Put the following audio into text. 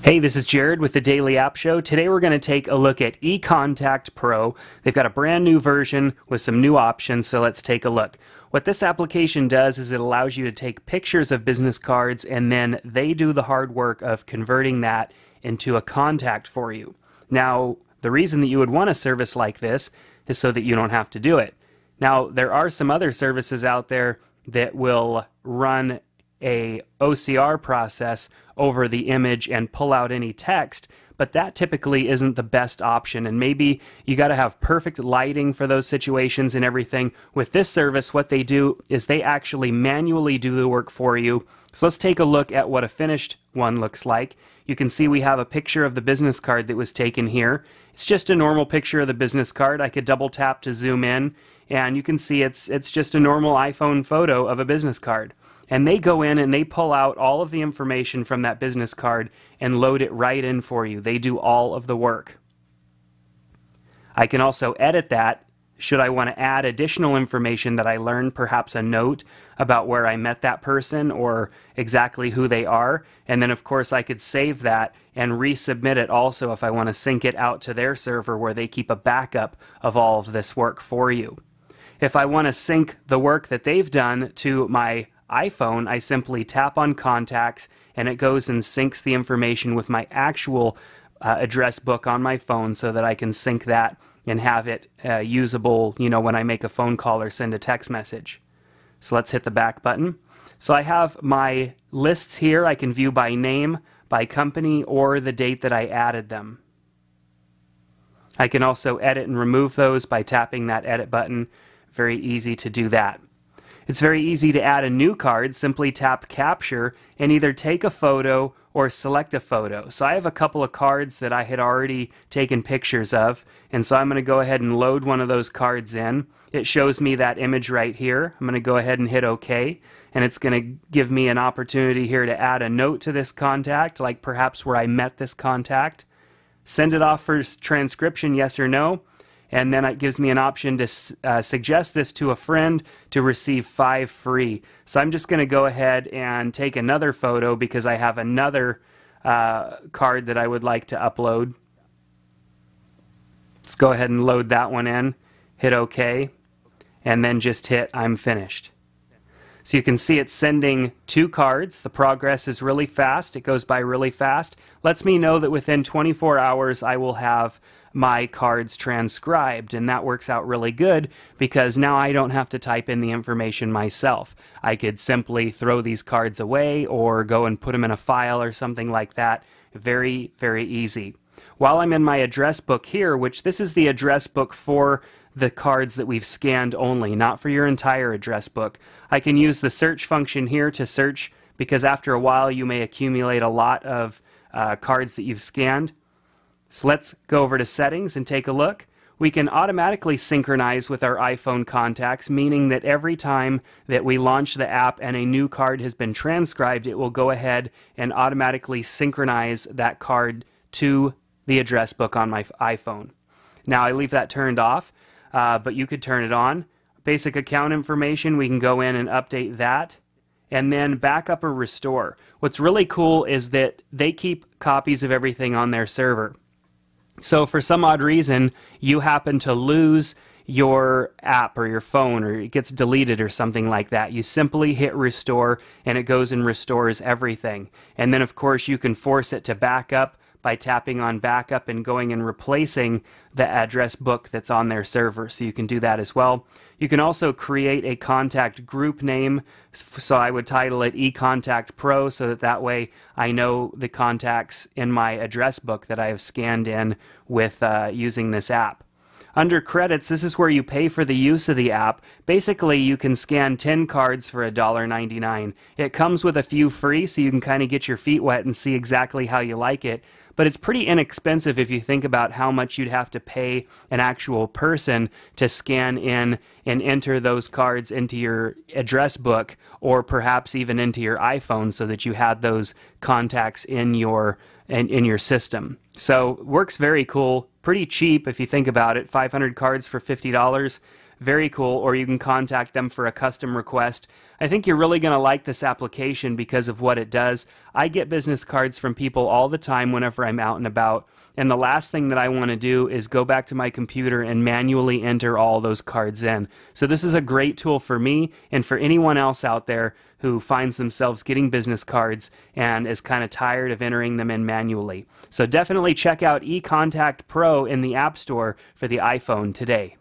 Hey, this is Jared with the Daily App Show. Today we're going to take a look at eContact Pro. They've got a brand new version with some new options, so let's take a look. What this application does is it allows you to take pictures of business cards and then they do the hard work of converting that into a contact for you. Now, the reason that you would want a service like this is so that you don't have to do it. Now, there are some other services out there that will run a OCR process over the image and pull out any text, but that typically isn't the best option, and maybe you got to have perfect lighting for those situations and everything. With this service, what they do is they actually manually do the work for you. So let's take a look at what a finished one looks like. You can see we have a picture of the business card that was taken here. It's just a normal picture of the business card. I could double tap to zoom in, and you can see it's just a normal iPhone photo of a business card. And they go in and they pull out all of the information from that business card and load it right in for you. They do all of the work. I can also edit that should I want to add additional information that I learned, perhaps a note about where I met that person or exactly who they are. And then of course I could save that and resubmit it also if I want to sync it out to their server where they keep a backup of all of this work for you. If I want to sync the work that they've done to my iPhone, I simply tap on Contacts and it goes and syncs the information with my actual address book on my phone so that I can sync that and have it usable, when I make a phone call or send a text message. So let's hit the back button. So I have my lists here. I can view by name, by company, or the date that I added them. I can also edit and remove those by tapping that edit button. Very easy to do that. It's very easy to add a new card. Simply tap capture and either take a photo or select a photo. So I have a couple of cards that I had already taken pictures of, and so I'm going to go ahead and load one of those cards in. It shows me that image right here. I'm going to go ahead and hit OK, and it's going to give me an opportunity here to add a note to this contact, like perhaps where I met this contact. Send it off for transcription, yes or no. And then it gives me an option to suggest this to a friend to receive 5 free. So I'm just going to go ahead and take another photo because I have another card that I would like to upload. Let's go ahead and load that one in, hit OK, and then just hit I'm finished. So you can see it's sending 2 cards. The progress is really fast. It goes by really fast. Lets me know that within 24 hours I will have my cards transcribed, and that works out really good because now I don't have to type in the information myself. I could simply throw these cards away or go and put them in a file or something like that. Very, very easy. While I'm in my address book here, which this is the address book for the cards that we've scanned only, not for your entire address book, I can use the search function here to search because after a while you may accumulate a lot of cards that you've scanned. So let's go over to settings and take a look. We can automatically synchronize with our iPhone contacts, meaning that every time that we launch the app and a new card has been transcribed, it will go ahead and automatically synchronize that card to the address book on my iPhone. Now I leave that turned off, but you could turn it on. Basic account information, we can go in and update that. And then backup or restore. What's really cool is that they keep copies of everything on their server. So for some odd reason, you happen to lose your app or your phone, or it gets deleted or something like that. You simply hit restore and it goes and restores everything. And then of course you can force it to backup by tapping on backup and going and replacing the address book that's on their server. So you can do that as well. You can also create a contact group name. So I would title it eContact Pro so that way I know the contacts in my address book that I have scanned in with using this app. Under credits, this is where you pay for the use of the app. Basically, you can scan 10 cards for $1.99. It comes with a few free, so you can kind of get your feet wet and see exactly how you like it. But it's pretty inexpensive if you think about how much you'd have to pay an actual person to scan in and enter those cards into your address book or perhaps even into your iPhone so that you had those contacts in your system. So works very cool, pretty cheap if you think about it. 500 cards for $50. very cool, or you can contact them for a custom request. I think you're really going to like this application because of what it does. I get business cards from people all the time whenever I'm out and about, and the last thing that I want to do is go back to my computer and manually enter all those cards in. So this is a great tool for me and for anyone else out there who finds themselves getting business cards and is kind of tired of entering them in manually. So definitely check out eContact Pro in the App Store for the iPhone today.